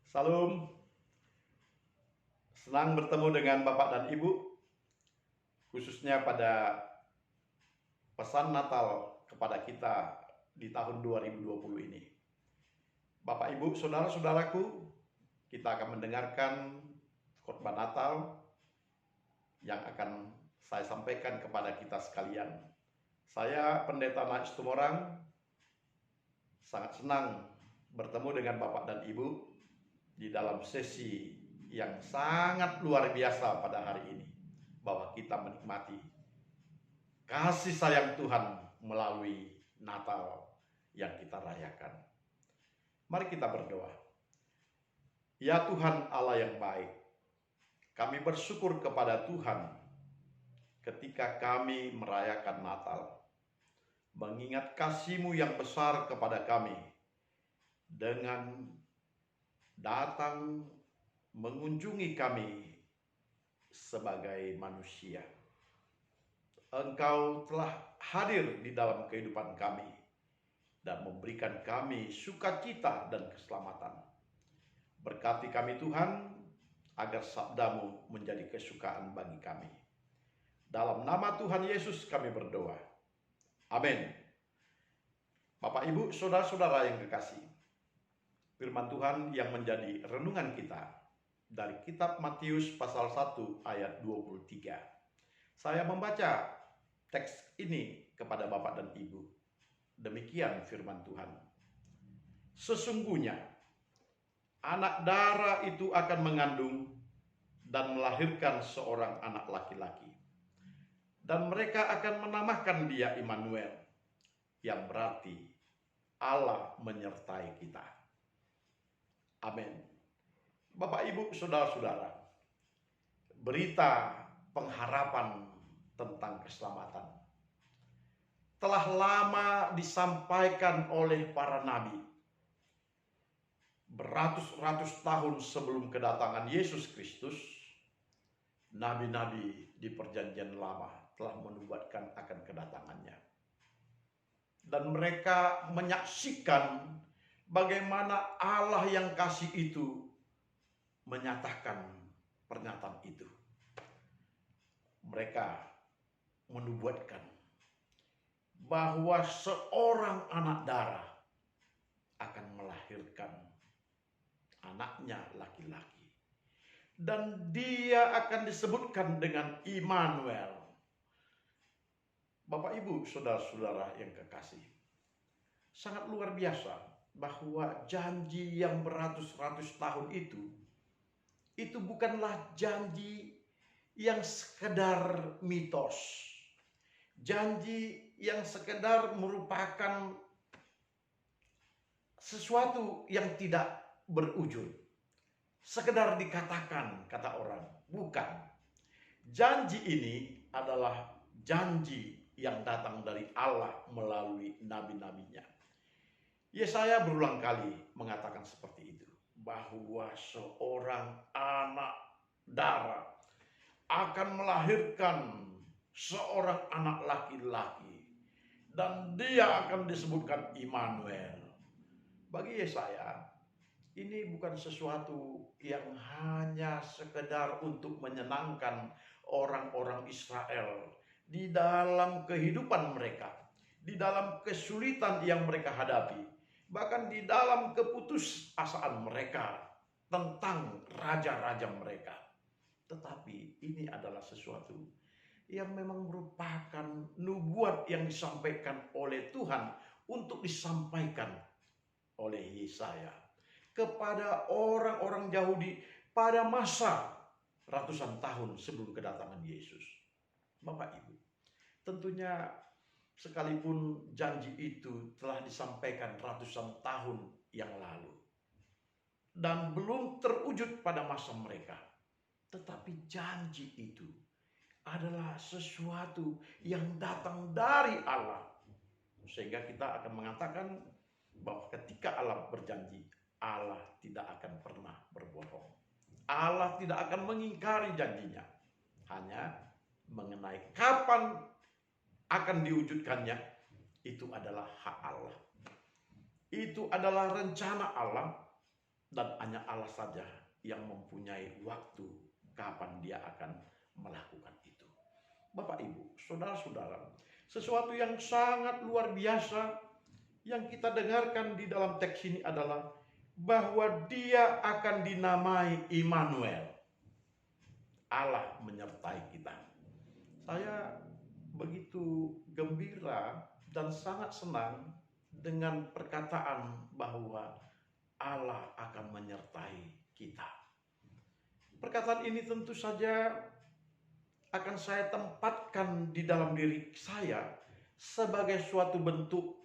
Salam, senang bertemu dengan Bapak dan Ibu, khususnya pada pesan Natal kepada kita di tahun 2020 ini. Bapak, Ibu, saudara-saudaraku, kita akan mendengarkan khotbah Natal yang akan saya sampaikan kepada kita sekalian. Saya Pendeta Nais Tumorang, sangat senang bertemu dengan Bapak dan Ibu di dalam sesi yang sangat luar biasa pada hari ini, bahwa kita menikmati kasih sayang Tuhan melalui Natal yang kita rayakan. Mari kita berdoa. Ya Tuhan Allah yang baik, kami bersyukur kepada Tuhan ketika kami merayakan Natal, mengingat kasih-Mu yang besar kepada kami dengan datang mengunjungi kami sebagai manusia. Engkau telah hadir di dalam kehidupan kami dan memberikan kami sukacita dan keselamatan. Berkati kami Tuhan, agar sabda-Mu menjadi kesukaan bagi kami. Dalam nama Tuhan Yesus kami berdoa. Amin. Bapak, Ibu, saudara-saudara yang kekasih, firman Tuhan yang menjadi renungan kita dari kitab Matius pasal 1 ayat 23. Saya membaca teks ini kepada Bapak dan Ibu. Demikian firman Tuhan. Sesungguhnya anak dara itu akan mengandung dan melahirkan seorang anak laki-laki. Dan mereka akan menamakan dia Immanuel, yang berarti Allah menyertai kita. Amin. Bapak, Ibu, saudara-saudara, berita pengharapan tentang keselamatan telah lama disampaikan oleh para nabi. Beratus-ratus tahun sebelum kedatangan Yesus Kristus, nabi-nabi di perjanjian lama telah menubuatkan akan kedatangannya. Dan mereka menyaksikan bagaimana Allah yang kasih itu menyatakan pernyataan itu. Mereka menubuatkan bahwa seorang anak darah akan melahirkan anaknya laki-laki, dan dia akan disebutkan dengan Immanuel. Bapak, Ibu, saudara-saudara yang kekasih, sangat luar biasa bahwa janji yang beratus-ratus tahun itu bukanlah janji yang sekedar mitos, janji yang sekedar merupakan sesuatu yang tidak berujung, sekedar dikatakan kata orang. Bukan. Janji ini adalah janji yang datang dari Allah melalui nabi-nabinya. Yesaya berulang kali mengatakan seperti itu, bahwa seorang anak darah akan melahirkan seorang anak laki-laki, dan dia akan disebutkan Immanuel. Bagi Yesaya, ini bukan sesuatu yang hanya sekedar untuk menyenangkan orang-orang Israel di dalam kehidupan mereka, di dalam kesulitan yang mereka hadapi, bahkan di dalam keputusasaan mereka tentang raja-raja mereka. Tetapi ini adalah sesuatu yang memang merupakan nubuat yang disampaikan oleh Tuhan untuk disampaikan oleh Yesaya kepada orang-orang Yahudi pada masa ratusan tahun sebelum kedatangan Yesus. Bapak, Ibu, tentunya sekalipun janji itu telah disampaikan ratusan tahun yang lalu dan belum terwujud pada masa mereka, tetapi janji itu adalah sesuatu yang datang dari Allah, sehingga kita akan mengatakan bahwa ketika Allah berjanji, Allah tidak akan pernah berbohong. Allah tidak akan mengingkari janjinya. Hanya mengenai kapan akan diwujudkannya, itu adalah hak Allah. Itu adalah rencana Allah Dan hanya Allah saja yang mempunyai waktu kapan dia akan melakukan itu. Bapak Ibu, saudara-saudara, sesuatu yang sangat luar biasa yang kita dengarkan di dalam teks ini adalah bahwa dia akan dinamai Immanuel. Allah menyertai kita. Saya begitu gembira dan sangat senang dengan perkataan bahwa Allah akan menyertai kita. Perkataan ini tentu saja akan saya tempatkan di dalam diri saya sebagai suatu bentuk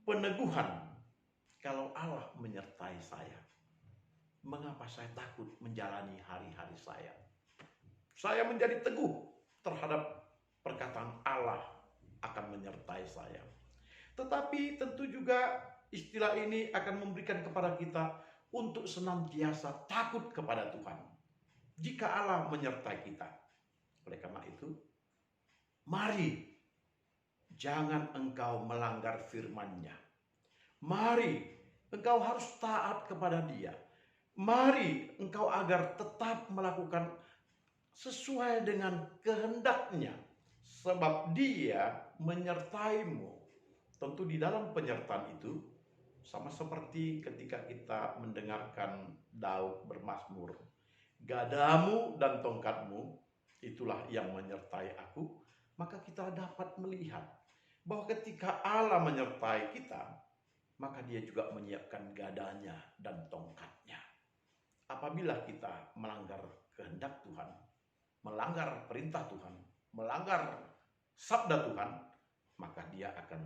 peneguhan. Kalau Allah menyertai saya, mengapa saya takut menjalani hari-hari saya? Saya menjadi teguh terhadap perkataan Allah akan menyertai saya. Tetapi tentu juga istilah ini akan memberikan kepada kita untuk senantiasa takut kepada Tuhan. Jika Allah menyertai kita. Oleh karena itu, mari jangan engkau melanggar firman-Nya. Mari engkau harus taat kepada Dia. Mari engkau agar tetap melakukan sesuai dengan kehendak-Nya. Sebab Dia menyertaimu. Tentu di dalam penyertaan itu, sama seperti ketika kita mendengarkan Daud bermazmur. Gadamu dan tongkatmu, itulah yang menyertai aku. Maka kita dapat melihat bahwa ketika Allah menyertai kita, maka Dia juga menyiapkan gadanya dan tongkatnya. Apabila kita melanggar kehendak Tuhan, melanggar perintah Tuhan, melanggar sabda Tuhan, maka Dia akan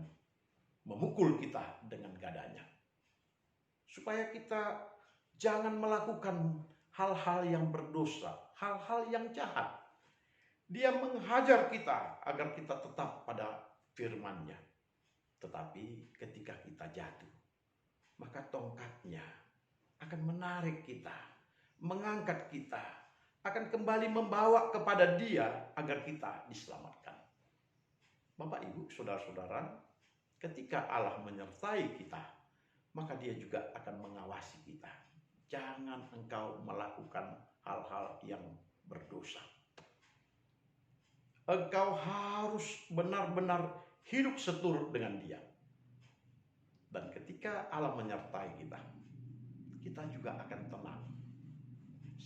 memukul kita dengan gadanya. Supaya kita jangan melakukan hal-hal yang berdosa, hal-hal yang jahat. Dia menghajar kita agar kita tetap pada firman-Nya. Tetapi ketika kita jatuh, maka tongkatnya akan menarik kita, mengangkat kita, akan kembali membawa kepada Dia agar kita diselamatkan. Bapak, Ibu, saudara-saudara, ketika Allah menyertai kita, maka Dia juga akan mengawasi kita. Jangan engkau melakukan hal-hal yang berdosa. Engkau harus benar-benar hidup seturut dengan Dia. Dan ketika Allah menyertai kita, kita juga akan tenang.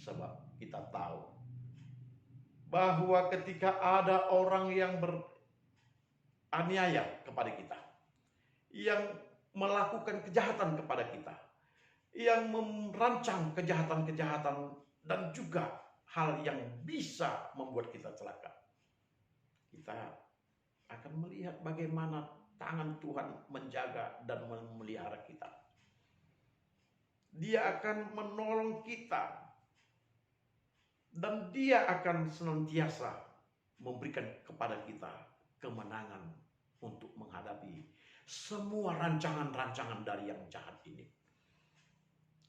Sebab kita tahu bahwa ketika ada orang yang beraniaya kepada kita, yang melakukan kejahatan kepada kita, yang merancang kejahatan-kejahatan dan juga hal yang bisa membuat kita celaka, kita akan melihat bagaimana tangan Tuhan menjaga dan memelihara kita. Dia akan menolong kita dan Dia akan senantiasa memberikan kepada kita kemenangan untuk menghadapi semua rancangan-rancangan dari yang jahat ini.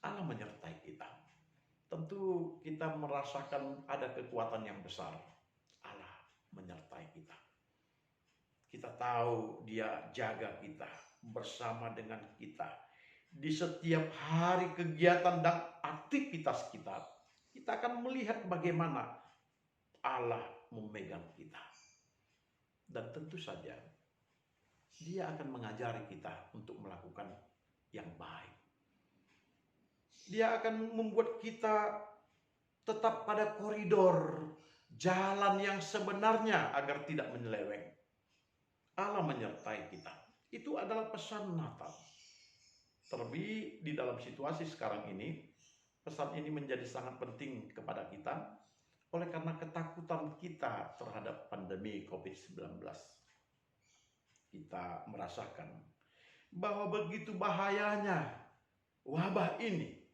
Allah menyertai kita. Tentu kita merasakan ada kekuatan yang besar. Allah menyertai kita. Kita tahu Dia jaga kita, bersama dengan kita. Di setiap hari kegiatan dan aktivitas kita, kita akan melihat bagaimana Allah memegang kita. Dan tentu saja, Dia akan mengajari kita untuk melakukan yang baik. Dia akan membuat kita tetap pada koridor jalan yang sebenarnya agar tidak menyeleweng. Allah menyertai kita. Itu adalah pesan Natal. Terlebih di dalam situasi sekarang ini, pesan ini menjadi sangat penting kepada kita oleh karena ketakutan kita terhadap pandemi COVID-19. Kita merasakan bahwa begitu bahayanya wabah ini.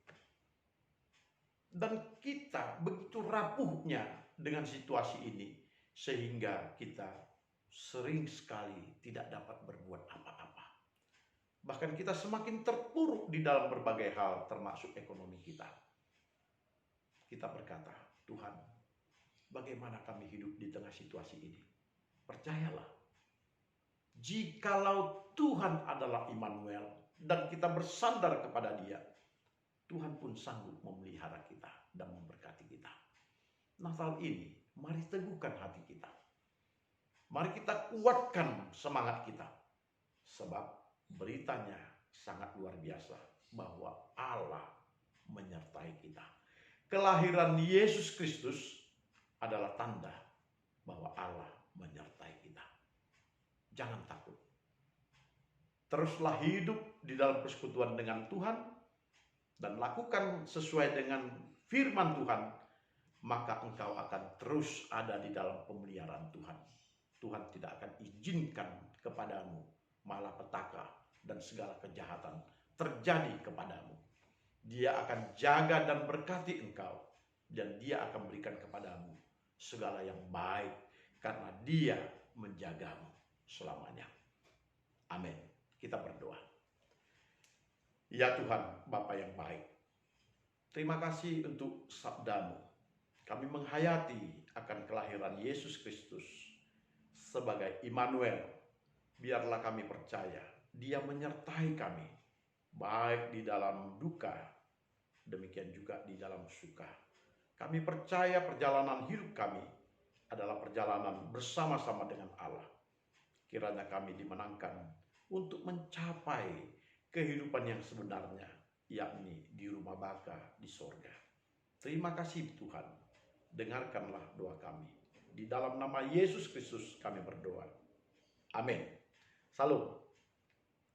Dan kita begitu rapuhnya dengan situasi ini sehingga kita sering sekali tidak dapat berbuat apa-apa. Bahkan kita semakin terpuruk di dalam berbagai hal termasuk ekonomi kita. Kita berkata, Tuhan, bagaimana kami hidup di tengah situasi ini? Percayalah, jikalau Tuhan adalah Immanuel dan kita bersandar kepada Dia, Tuhan pun sanggup memelihara kita dan memberkati kita. Natal ini, mari teguhkan hati kita. Mari kita kuatkan semangat kita. Sebab beritanya sangat luar biasa bahwa Allah menyertai kita. Kelahiran Yesus Kristus adalah tanda bahwa Allah menyertai kita. Jangan takut. Teruslah hidup di dalam persekutuan dengan Tuhan dan lakukan sesuai dengan firman Tuhan, maka engkau akan terus ada di dalam pemeliharaan Tuhan. Tuhan tidak akan izinkan kepadamu malapetaka dan segala kejahatan terjadi kepadamu. Dia akan jaga dan berkati engkau, dan dia akan berikan kepadamu segala yang baik karena dia menjagamu selamanya. Amin. Kita berdoa. Ya Tuhan, Bapa yang baik, terima kasih untuk sabdamu. Kami menghayati akan kelahiran Yesus Kristus sebagai Immanuel. Biarlah kami percaya dia menyertai kami, baik di dalam duka, demikian juga di dalam suka. Kami percaya perjalanan hidup kami adalah perjalanan bersama-sama dengan Allah. Kiranya kami dimenangkan untuk mencapai kehidupan yang sebenarnya, yakni di rumah baka di sorga. Terima kasih Tuhan, dengarkanlah doa kami. Di dalam nama Yesus Kristus kami berdoa. Amin. Salam.